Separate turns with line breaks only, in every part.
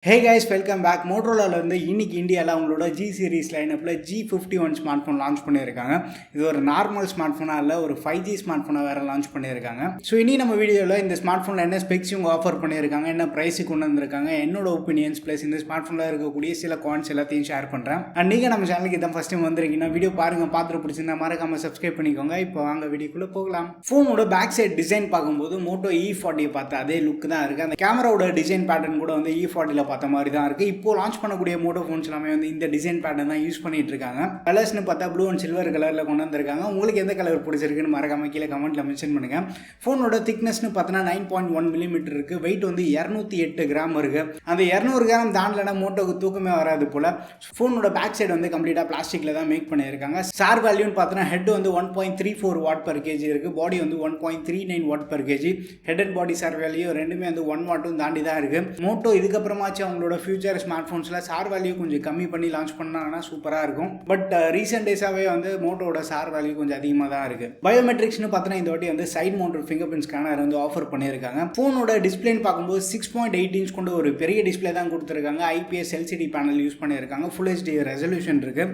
Hey guys, welcome back. Motorola வந்து இன்னைக்கு இந்தியாவில் அவங்களோட G series லைனப்பில் G51 smart phone launch பண்ணியிருக்காங்க. இது ஒரு நார்மல் ஸ்மார்ட் ஃபோனாக இல்லை, ஒரு 5G ஸ்மார்ட் ஃபோனை வேறு லான்ச் பண்ணியிருக்காங்க. ஸோ இனி நம்ம வீடியோவில் இந்த ஸ்மார்ட் ஃபோனில் என்ன ஸ்பெக்ஸ் இவங்க ஆஃபர் பண்ணியிருக்காங்க, என்ன ப்ரைஸுக்கு கொண்டு வந்திருக்காங்க, என்னோட ஒப்பீனியன்ஸ் ப்ளஸ் இந்த ஸ்மார்ட் ஃபோனில் இருக்கக்கூடிய சில கான்ஸ் எல்லாத்தையும் ஷேர் பண்ணுறேன். அண்ட் நீங்கள் நம்ம சேனலுக்கு இதான் ஃபஸ்ட் டைம் வந்திருக்கீங்கன்னா வீடியோ பாருங்கள், பார்த்துட்டு பிடிச்சிருந்தா மறக்காமல் சப்ஸ்கிரைப் பண்ணிக்கோங்க. இப்போ வாங்க வீடியோக்குள்ளே போகலாம். ஃபோனோட பேக் சைட் டிசைன் பார்க்கும்போது மோட்டோ E40 பார்த்து அதே லுக் தான் இருக்குது. அந்த கேமராவோட டிசைன் பேட்டர்ன் கூட வந்து E40 பார்த்த மாதிரி தான் இருக்குது. இப்போ லான்ச் பண்ணக்கூடிய மோட்டோ ஃபோன்ஸ் எல்லாமே வந்து இந்த டிசைன் பேட்டர்ன் தான் யூஸ் பண்ணிட்டு இருக்காங்க. கலர்ஸ்னு பார்த்தா ப்ளூ அண்ட் சில்வர் கலரில் கொண்டு வந்திருக்காங்க. உங்களுக்கு எந்த கலர் பிடிச்சிருக்குன்னு மறக்காம கீழே கமெண்ட்டில் மென்ஷன் பண்ணுங்க. ஃபோனோட திக்னஸ்னு பார்த்தோன்னா 9.1 மில்லிமீட்டர் இருக்குது. வெயிட் வந்து 208 கிராம் இருக்குது. அந்த 200 கிராம் தாண்டலனா மோட்டோக்கு தூக்கமே வராது போல். ஃபோனோட பேக் சைடு வந்து கம்ப்ளீட்டாக பிளாஸ்டிக்கில் தான் மேக் பண்ணியிருக்காங்க. சார் வேல்யூன்னு பார்த்தோன்னா ஹெட் வந்து 1.34 வாட் பர் கேஜி இருக்குது. பாடி வந்து 1.39 what per KG. Head and body sir value ரெண்டுமே வந்து 1 வாட்டும் தாண்டி தான் இருக்குது. மோட்டோ இதுக்கப்புறமாச்சு அவங்களோட ஃபியூச்சர் ஸ்மார்ட் ஃபோன்ஸில் சார் வேல்யூ கொஞ்சம் கம்மி பண்ணி லான்ச் பண்ணாங்கன்னா சூப்பராக இருக்கும். பட் ரீசெண்ட் டேஸாகவே வந்து மோட்டோட சார் வேல்யூ கொஞ்சம் அதிகமாக தான் இருக்குது. பயோமெட்ரிக்ஸ்னு பார்த்தோன்னா இந்த வாட்டி வந்து side mounted finger print scanner வந்து ஆஃபர் பண்ணியிருக்காங்க. ஃபோனோட டிஸ்பிளேன்னு பார்க்கும்போது 6.8 இன்ச் கொண்டு ஒரு பெரிய டிஸ்பிளே தான் கொடுத்துருக்காங்க. IPS LCD பேனல் யூஸ் பண்ணியிருக்காங்க. ஃபுல் HD ரெசல்யூஷன் இருக்குது.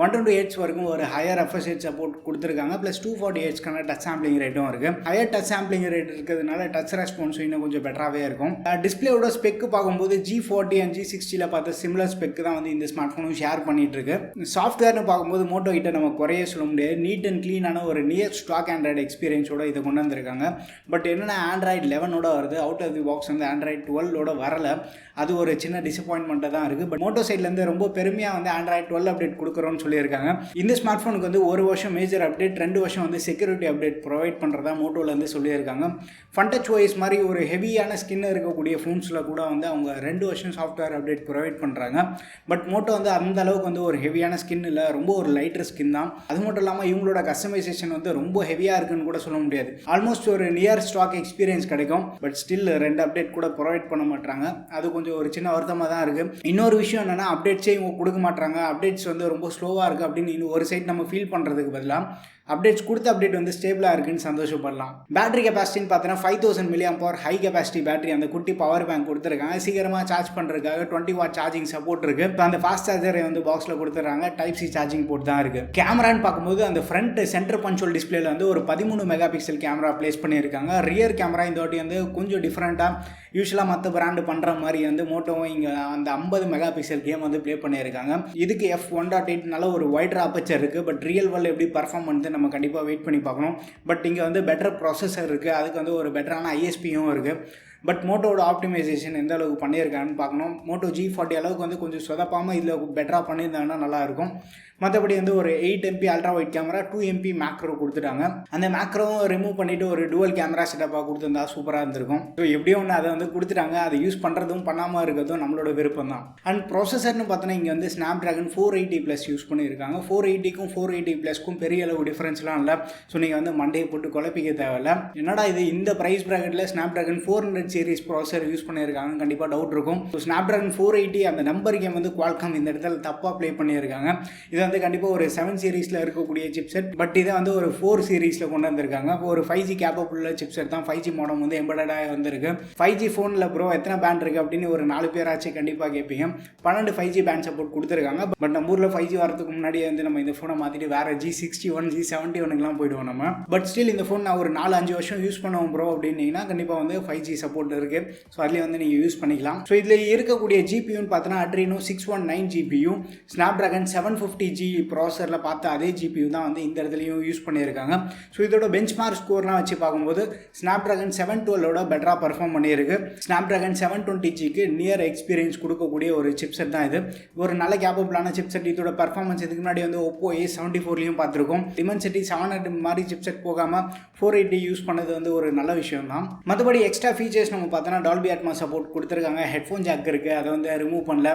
120 Hz வரைக்கும் ஒரு ஹையர் FSH சப்போர்ட் கொடுத்துருக்காங்க. ப்ளஸ் 240 Hzக்கான டச் சாம்பிளிங் ரேட்டும் இருக்குது. ஹையர் டச் சாம்பிளிங் ரேட் இருக்கிறதுனால டச் ரெஸ்பான்ஸும் இன்னும் கொஞ்சம் பெட்டராகவே இருக்கும். டிஸ்பிளேயோட ஸ்பெக் பார்க்கும்போது G40 and G60 பார்த்த சிமிலர் ஸ்பெக் தான் வந்து இந்த ஸ்மார்ட் ஃபோனும் ஷேர் பண்ணிட்டு இருக்கு. சாஃப்ட்வேர்னு பார்க்கும்போது மோட்டோ கிட்ட நம்ம குறைய சொல்ல முடியாது. நீட் அண்ட் க்ளீனான ஒரு நியர் ஸ்டாக் ஆண்ட்ராய்டு எக்ஸ்பீரியன்ஸோட இதை கொண்டு வந்திருக்காங்க. பட் என்னென்னா ஆண்ட்ராய்டு 11 வருது. அவுட் ஆஃப் தி பாக்ஸ் வந்து ஆண்ட்ராய்டு 12 வரல. அது ஒரு சின்ன டிசப்பாயின்மெண்ட்டாக தான் இருக்குது. பட் மோட்டோ சைட்லேருந்து ரொம்ப பெருமையாக வந்து ஆண்ட்ராய்டு 12 அப்டேட் கொடுக்குறோன்னு சொல்லியிருக்காங்க. இந்த ஸ்மார்ட் ஃபோனுக்கு வந்து ஒரு வருஷம் மேஜர் அப்டேட், 2 வருஷம் வந்து செக்யூரிட்டி அப்டேட் ப்ரொவைட் பண்ணுறதா மோட்டோலேருந்து சொல்லியிருக்காங்க. ஃபன்டச் OS மாதிரி ஒரு ஹெவியான ஸ்கின் இருக்கக்கூடிய ஃபோன்ஸில் கூட வந்து அவங்க 2 வருஷம் சாஃப்ட்வேர் அப்டேட் ப்ரொவைட் பண்ணுறாங்க. பட் மோட்டோ வந்து அந்த அளவுக்கு வந்து ஒரு ஹெவியான ஸ்கின் இல்லை, ரொம்ப ஒரு லைட்டர் ஸ்கின் தான். அது மட்டும் இல்லாமல் இவங்களோட கஸ்டமைசேஷன் வந்து ரொம்ப ஹெவியாக இருக்குன்னு கூட சொல்ல முடியாது. ஆல்மோஸ்ட் ஒரு நியர் ஸ்டாக் எக்ஸ்பீரியன்ஸ் கிடைக்கும். பட் ஸ்டில் 2 அப்டேட் கூட ப்ரொவைட் பண்ண மாட்டாங்க. அது கொஞ்சம் ஒரு சின்ன வருத்தமாக தான் இருக்குது. இன்னொரு விஷயம் என்னென்னா அப்டேட்ஸே இவங்க கொடுக்க மாட்டாங்க. அப்டேட்ஸ் வந்து ரொம்ப ஸ்லோவாக இருக்குது அப்படின்னு இன்னும் ஒரு சைட் நம்ம ஃபீல் பண்ணுறதுக்கு பதிலாக அப்டேட்ஸ் கொடுத்த அப்டேட் வந்து ஸ்டேபிளாக இருக்குன்னு சந்தோஷப்படலாம். பேட்டரி கெப்பாசிட்டின்னு பார்த்தீங்கன்னா 5000 mAh ஹை கெப்பாசிட்டி பேட்டரி. அந்த குட்டி பவர் பேங்க் கொடுத்துருக்காங்க. சீக்கிரமாக சார்ஜ் பண்ணுறதுக்காக 20 வாட் சார்ஜிங் சப்போர்ட் இருக்குது. இப்போ அந்த ஃபாஸ்ட் சார்ஜரை வந்து பாக்ஸில் கொடுத்துட்றாங்க. Type-C சார்ஜிங் போர்ட் தான் இருக்குது. கேமரான்னு பார்க்கும்போது அந்த ஃப்ரண்ட் சென்டர் பஞ்சோல் டிஸ்பிளேல வந்து ஒரு 13 மெகா பிக்சல் கேமரா பிளேஸ் பண்ணியிருக்காங்க. ரியர் கேமரா இந்த வாட்டி வந்து கொஞ்சம் டிஃப்ரெண்ட்டாக யூஸ்வலாக மற்ற பிராண்டு பண்ணுற மாதிரி வந்து மோட்டோவும் இங்கே அந்த 50 மெகா பிக்சல் கேம் வந்து ப்ளே பண்ணியிருக்காங்க. இதுக்கு f1.8 நல்ல ஒரு வைடர் அப்பச்சர் இருக்குது. பட் ரியல் வேர்ல்டு எப்படி பர்ஃபார்ம் பண்ணுது நம்ம கண்டிப்பாக வெயிட் பண்ணி பார்க்கணும். பட் இங்கே வந்து பெட்டர் ப்ராசஸர் இருக்குது. அதுக்கு வந்து ஒரு பெட்டரான ISPயும் இருக்குது. பட் மோட்டோட ஆப்டிமைசேஷன் எந்த அளவுக்கு பண்ணியிருக்காங்கன்னு பார்க்கணும். மோட்டோ G40 அளவுக்கு வந்து கொஞ்சம் சொதப்பாமல் இதில் பெட்டராக பண்ணியிருந்தாங்கன்னா நல்லாயிருக்கும். மற்றபடி வந்து ஒரு 8 MP ultra wide camera, 2 MP macro கொடுத்துட்டாங்க. அந்த மேக்ரோவும் ரிமூவ் பண்ணிவிட்டு ஒரு டுவல் கேமரா செட்டப்பாக கொடுத்துருந்தா சூப்பராக இருந்திருக்கும். ஸோ எப்படியும் ஒன்று அதை வந்து கொடுத்துட்டாங்க. அதை யூஸ் பண்ணுறதும் பண்ணாமல் இருக்கிறதும் நம்மளோட விருப்பம் தான். அண்ட் ப்ராசஸர்னு பார்த்தோன்னா இங்கே வந்து Snapdragon 480+ யூஸ் பண்ணியிருக்காங்க. 480க்கும் 480+க்கும் பெரிய அளவு டிஃப்ரென்ஸ்லாம் இல்லை. ஸோ நீங்கள் வந்து மண்டையை போட்டு குழப்பிக்க தேவையில்லை. என்னடா இது இந்த ப்ரைஸ் ப்ராக்கெட்டில் Snapdragon 400 சீரிஸ் ப்ராசஸர் யூஸ் பண்ணியிருக்காங்க, கண்டிப்பாக டவுட் இருக்கும். ஸோ Snapdragon 480 அந்த நம்பர் கேம் வந்து Qualcomm இந்த இடத்துல தப்பாக ப்ளே பண்ணியிருக்காங்க. இது வந்து கண்டிப்பாக ஒரு 7 சீரீஸில் இருக்கக்கூடிய சிப்செட். பட் இதை வந்து ஒரு 4 சீரீஸில் கொண்டு வந்திருக்காங்க. ஒரு 5G கேப்பபிள் சிப்செட் தான். 5G மாடம் வந்து எம்படடாக வந்திருக்கு. 5G ஃபோனில் ப்ரோ எத்தனை பேண்ட் இருக்குது அப்படின்னு ஒரு 4 பேராச்சு கண்டிப்பாக கேட்பீங்க. 12 5G பேண்ட் சப்போர்ட் கொடுத்துருக்காங்க. பட் நம்ம ஊரில் 5G வரதுக்கு முன்னாடியே வந்து நம்ம இந்த ஃபோனை மாற்றிட்டு வேறு G61 G71க்குலாம் போயிடுவோம் நம்ம. பட் ஸ்டில் இந்த ஃபோன் நான் ஒரு 4-5 வருஷம் யூஸ் பண்ணுவோம் ப்ரோ அப்படின்னீங்கன்னா கண்டிப்பாக வந்து 5G சப்போர்ட் இருக்குது. ஸோ அதுலேயே வந்து நீங்கள் யூஸ் பண்ணிக்கலாம். ஸோ இதில் இருக்கக்கூடிய GPUன்னு பார்த்தோன்னா Adreno 619 GPU, Snapdragon 750G ப்ராசஸரில் பார்த்த அதே GPU தான் வந்து இந்த இடத்துலையும் யூஸ் பண்ணியிருக்காங்க. ஸோ இதோட பெஞ்ச்மார்க் ஸ்கோர்லாம் வச்சு பார்க்கும்போது Snapdragon 712ஓட பெட்டராக பர்ஃபார்ம் பண்ணியிருக்கு. Snapdragon 720Gக்கு நியர் எக்ஸ்பீரியன்ஸ் கொடுக்கக்கூடிய ஒரு சிப்செட் தான் இது. ஒரு நல்ல கேப்பபிளான சிப்செட். இதோட பர்ஃபார்மன்ஸ் இதுக்கு முன்னாடி வந்து Oppo A74லையும் பார்த்துருக்கோம். Dimensity 700 மாதிரி சிப்செட் போகாமல் 480 யூஸ் பண்ணது வந்து ஒரு நல்ல விஷயம் தான். மற்றபடி எக்ஸ்ட்ரா ஃபீச்சர்ஸ் நம்ம பார்த்தோன்னா Dolby Atmos சப்போர்ட் கொடுத்துருக்காங்க. ஹெட்ஃபோன் ஜாக் இருக்குது, அதை வந்து ரிமூவ் பண்ணல.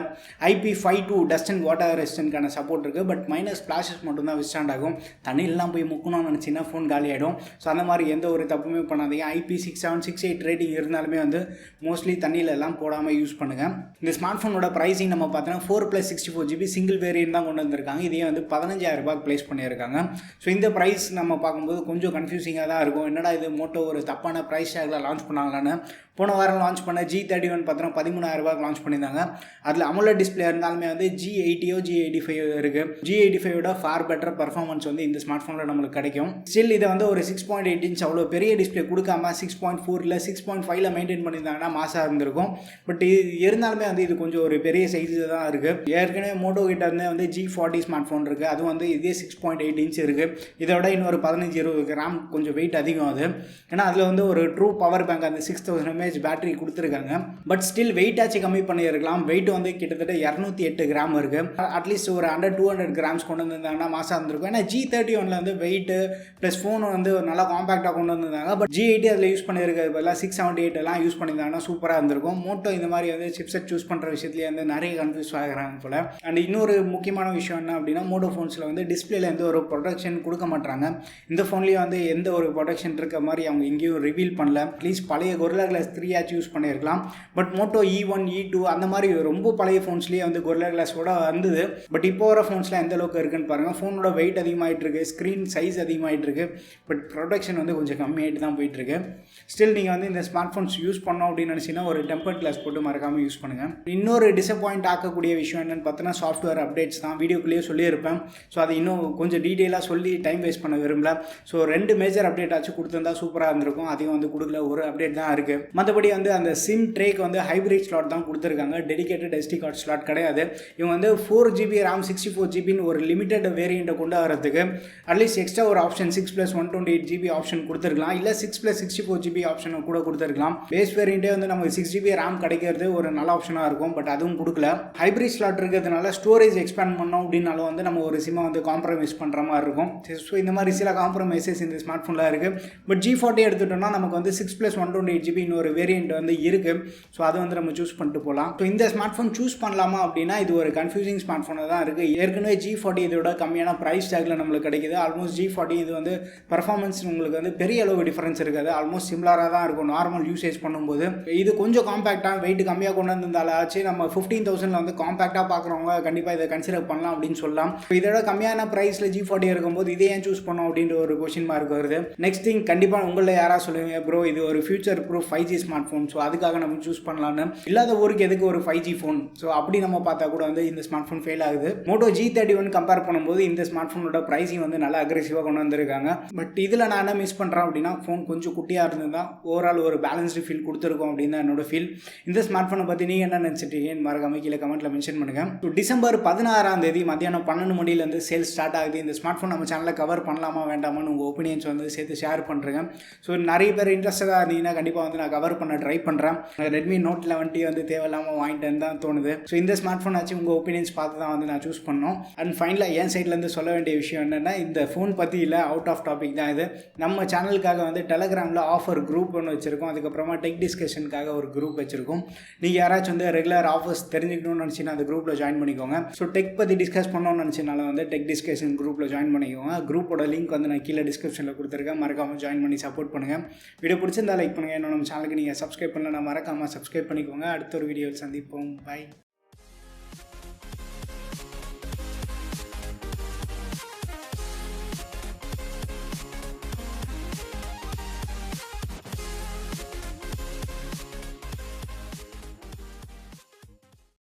IP52 டஸ்ட் அண்ட் வாட்டர் ரெசிஸ்டன்ட்கான சப்போர்ட் இருக்குது. பட் மைனஸ் ஃப்ளாஷஸ் மட்டும் தான் விஸ்டாண்ட் ஆகும். தண்ணியெல்லாம் போய் முக்கணும்னு நினச்சின்னா ஃபோன் காலி ஆகிடும். ஸோ அந்த மாதிரி எந்த ஒரு தப்புமே பண்ணாதீங்க. IP67 68 ரேட்டிங் இருந்தாலுமே வந்து மோஸ்ட்லி தண்ணியில் எல்லாம் போடாமல் யூஸ் பண்ணுங்கள். இந்த ஸ்மார்ட் ஃபோனோட ப்ரைஸிங் நம்ம பார்த்தோன்னா 4+64GB சிங்கிள் வேரியன்ட் தான் கொண்டு வந்திருக்காங்க. இதையே வந்து 15000 ப்ளேஸ் பண்ணியிருக்காங்க. ஸோ இந்த ப்ரைஸ் நம்ம பார்க்கும்போது கொஞ்சம் கன்ஃபியூசிங்காக தான் இருக்கும். என்னடா இது மோட்டோ ஒரு தப்பான ப்ரைஸ் டேக்கில் லான்ச் பண்ணாங்களான்னு போன வாரம் லான்ச் பண்ண G31 பார்த்தோன்னா 13,000 லான்ச் பண்ணியிருந்தாங்க. அதில் AMOLED டிஸ்பிளே இருந்தாலுமே வந்து G80 G85 இருக்குது. G85 ஃபார் பெட்டர் பர்ஃபார்மன்ஸ் வந்து இந்த ஸ்மார்ட் ஃபோனில் நம்மளுக்கு கிடைக்கும். ஸ்டில் இதை வந்து ஒரு 6.8 இன்ச் அவ்வளோ பெரிய டிஸ்பிளே கொடுக்காம 6.4 இல்லை 6.5 மெயின்டைன் பண்ணியிருந்தாங்கன்னா மாசாக இருந்திருக்கும். பட் இது இருந்தாலுமே வந்து இது கொஞ்சம் ஒரு பெரிய சைஸு தான் இருக்குது. ஏற்கனவே மோட்டோ கிட்ட இருந்தே வந்து G40 ஸ்மார்ட் ஃபோன் இருக்குது. அது வந்து இதே 6.8 இன்ச் இருக்குது. இதோட இன்னொரு 15-20 கிராம் கொஞ்சம் வெயிட் அதிகம் அது. ஏன்னா அதில் வந்து ஒரு ட்ரூ பவர் பேங்க் அந்த 6000 mAh பேட்டரி கொடுத்துருக்காங்க. பட் ஸ்டில் வெயிட்டாச்சு கம்மி பண்ணியிருக்கலாம். வெயிட் வந்து கிட்டத்தட்ட 208 கிராம் இருக்குது. அட்லீஸ்ட் ஒரு 100-200 கிராம்ஸ் கொண்டு வந்திருந்தாங்கன்னா மாசாக இருந்திருக்கும். ஏன்னா G31 வந்து வெயிட்டு ப்ளஸ் ஃபோன் வந்து நல்லா காம்பேக்டாக கொண்டு வந்திருந்தாங்க. பட் G80 அதில் யூஸ் பண்ணியிருக்கிறது பதிலாக 678 எல்லாம் யூஸ் பண்ணியிருந்தாங்கன்னா சூப்பராக இருந்திருக்கும். மோட்டோ இந்த மாதிரி வந்து சிப்செட் சூஸ் பண்ணுற விஷயத்துலேயே வந்து நிறைய கன்ஃபியூஸ் ஆகிறாங்க போல். அண்ட் இன்னொரு முக்கியமான விஷயம் என்ன அப்படின்னா மோட்டோ ஃபோன்ஸில் வந்து டிஸ்பிளேல எந்த ஒரு ப்ரொடெக்ஷன் கொடுக்க மாட்டாங்க. இந்த ஃபோன்லேயே வந்து எந்த ஒரு ப்ரொடெக்ஷன் இருக்க மாதிரி அவங்க எங்கேயும் ரிவீல் பண்ணல. அட்லீஸ்ட் பழைய Gorilla Glass 3 ஆச்சு யூஸ் பண்ணியிருக்கலாம். பட் மோட்டோ E1 E2 அந்த மாதிரி ரொம்ப பழைய ஃபோன்ஸ்லேயே வந்து Gorilla Glassோட வந்தது. பட் இப்போ வர ஃபோன்ஸில் எந்த அளவுக்கு இருக்குன்னு பாருங்கள். ஃபோனோட வெயிட் அதிகமாகிட்டு இருக்கு, ஸ்க்ரீன் சைஸ் அதிகமாகிட்டு இருக்கு. பட் ப்ரொடெக்ஷன் வந்து கொஞ்சம் கம்மியாகிட்டு தான் போயிட்டு இருக்கு. ஸ்டில் நீங்கள் வந்து இந்த ஸ்மார்ட் ஃபோன்ஸ் யூஸ் பண்ணோம் அப்படின்னு நினச்சிங்கன்னா ஒரு டெம்பர்ட் கிளாஸ் போட்டு மறக்காமல் யூஸ் பண்ணுங்கள். இன்னொரு டிசப்பாயிண்ட் ஆக்கக்கூடிய விஷயம் என்னென்னு பார்த்தோன்னா சாஃப்ட்வேர் அப்டேட்ஸ் தான். வீடியோக்குள்ளேயே சொல்லியிருப்பேன். ஸோ அது இன்னும் கொஞ்சம் டீட்டெயிலாக சொல்லி டைம் வேஸ்ட் பண்ண விரும்பல. ஸோ 2 மேஜர் அப்டேட் ஆச்சு கொடுத்துருந்தா சூப்பராக இருந்திருக்கும். அதையும் வந்து கொடுக்கல, ஒரு அப்டேட் தான் இருக்குது. மற்றபடி வந்து அந்த சிம் ட்ரேக்கு வந்து ஹைப்ரிட் ஸ்லாட் தான் கொடுத்துருக்காங்க. டெடிகேட்டட் SD கார்டு ஸ்லாட் கிடையாது. இவங்க வந்து 4GB RAM 64GBன்னு ஒரு லிமிட்டட் வேரியண்ட்டை கொண்டு வரதுக்கு அட்லீஸ்ட் எக்ஸ்ட்ரா ஒரு ஆப்ஷன் 6+128GB ஆப்ஷன் கொடுத்துருக்கலாம். இல்லை 6+64GB ஆப்ஷனை கூட கொடுத்துருக்கலாம். பேஸ் வேரியண்ட்டே வந்து நமக்கு 6GB RAM கிடைக்கிறது ஒரு நல்ல ஆப்ஷனாக இருக்கும். பட் அதுவும் கொடுக்கல. ஹைப்ரிட் ஸ்லாட் இருக்கிறதுனால ஸ்டோரேஜ் எக்ஸ்பேண்ட் பண்ணோம் அப்படின்னாலும் வந்து நம்ம ஒரு சிம்மை வந்து காம்ப்ரமைஸ் பண்ணுற மாதிரி இருக்கும். ஸோ இந்த மாதிரி சில காம்ப்ரமைசஸ் இந்த ஸ்மார்ட் ஃபோனில் இருக்குது. பட் G40 எடுத்துட்டோம்னா நமக்கு வந்து 6+128GB இன்னொரு வேரியண்ட் வந்து இருக்குது. ஸோ அதை வந்து நம்ம சூஸ் பண்ணிட்டு போகலாம். ஸோ இந்த ஸ்மார்ட் ஃபோன் சூஸ் பண்ணலாமா அப்படின்னா இது ஒரு கன்ஃபியூசிங் ஸ்மார்ட் ஃபோனாக தான் இருக்குது. ஏற்கனவே G40 இதோட கம்மியான ப்ரைஸ் டேக்கில் நம்மளுக்கு கிடைக்குது. ஆல்மோஸ்ட் G40 இது வந்து பர்ஃபார்மன்ஸ் உங்களுக்கு வந்து பெரிய அளவு டிஃபரன்ஸ் இருக்காது. ஆல்மோஸ்ட் சிமிலராக தான் இருக்கும் நார்மல் யூசேஜ் பண்ணும்போது. இது கொஞ்சம் காம்பேக்டாக வெயிட் கம்மியாக கொண்டு வந்திருந்தாலாச்சு நம்ம 15,000 வந்து காம்பேக்டாக பார்க்குறவங்க கண்டிப்பாக இதை கன்சிடர் பண்ணலாம் அப்படின்னு சொல்லலாம். இதோட கம்மியான ப்ரைஸில் G40 இருக்கும்போது இதை ஏன் சூஸ் பண்ணோம் அப்படின்ற ஒரு கொஸ்டின் மார்க் வருது. நெக்ஸ்ட் திங் கண்டிப்பாக உங்களில் யாராவது சொல்லுவீங்க ப்ரோ இது ஒரு future proof 5G smart phone, so அதுக்காக நம்ம சூஸ் பண்ணலான்னு. இல்லாத ஊருக்கு எதுக்கு ஒரு 5G ஃபோன்? ஸோ அப்படி நம்ம பார்த்தா கூட வந்து இந்த ஸ்மார்ட் ஃபோன் ஃபெயில் ஆகுது. மோட்டோ G31 கம்பேர் பண்ணும்போது இந்த ஸ்மார்ட் ஃபோனோட ப்ரைஸிங் வந்து நல்லா அக்ரெசிவாக கொண்டு வந்திருக்காங்க. பட் இதில் நான் என்ன மிஸ் பண்ணுறேன் அப்படின்னா ஃபோன் கொஞ்சம் குட்டியாக இருந்ததுதான் ஓவரால் ஒரு பேலன்ஸ்டு ஃபீல் கொடுத்துருக்கோம் அப்படின்னு தான் என்னோட ஃபீல். இந்த ஸ்மார்ட் ஃபோனை பற்றி நீங்கள் என்ன நினச்சிட்டீங்கன்னு மறக்காம கீழே கமெண்ட்டில் மென்ஷன் பண்ணுங்கள். ஸோ டிசம்பர் 16 மத்தியானம் 12 மணிலேருந்து சேல்ஸ் ஸ்டார்ட் ஆகுது. இந்த ஸ்மார்ட் ஃபோன் நம்ம சேனலில் கவர் பண்ணலாமா வேண்டாமான்னு உங்கள் ஒப்பீனியன்ஸ் வந்து சேர்த்து ஷேர் பண்ணுறேங்க. ஸோ நிறைய பேர் இன்ட்ரெஸ்டாக இருந்தீங்கன்னா கண்டிப்பாக வந்து நான் கவர் பண்ண ட்ரை பண்ணுறேன். Redmi Note 11T வந்து தேவையில்லாமல் வாங்கிட்டேன்னு தான் தோணுது. ஸோ இந்த ஸ்மார்ட் ஃபோன் ஆச்சு உங்கள் ஒப்பீனியன்ஸ் பார்த்து தான் வந்து நான் சூஸ் பண்ணோம். அண்ட் ஃபைனலாக என் சைட்லேருந்து சொல்ல வேண்டிய விஷயம் என்னென்னா இந்த ஃபோன் பற்றி இல்லை, அவுட் ஆஃப் டாபிக் தான் இது. நம்ம சேனலுக்காக வந்து டெலகிராமில் ஆஃபர் குரூப் ஒன்று வச்சுருக்கோம். அதுக்கப்புறமா டெக் டிஸ்கஷனுக்காக ஒரு குரூப் வச்சுருக்கோம். நீங்கள் யாராச்சும் வந்து ரெகுலர் ஆஃபர்ஸ் தெரிஞ்சுக்கணும்னு நினச்சின்னா அந்த குரூப்பில் ஜாயின் பண்ணிக்கோங்க. ஸோ டெக் பற்றி டிஸ்கஸ் பண்ணணும்னு நினச்சினால வந்து டெக் டிஸ்கஷன் குரூப்பில் ஜாயின் பண்ணிக்கோங்க. குரூப்போட லிங்க் வந்து நான் கீழே டிஸ்கிரிப்ஷனில் கொடுத்துருக்கேன். மறக்காமல் ஜாயின் பண்ணி சப்போர்ட் பண்ணுங்கள். வீடியோ பிடிச்சிருந்தா லைக் பண்ணுங்கள். இன்னும் நம்ம சேனலுக்கு நீங்கள் சப்ஸ்கிரைப் பண்ணலாம், மறக்காமல் சப்ஸ்கிரைப் பண்ணிக்கோங்க. அடுத்த ஒரு வீடியோவில் சந்திப்போம். பை.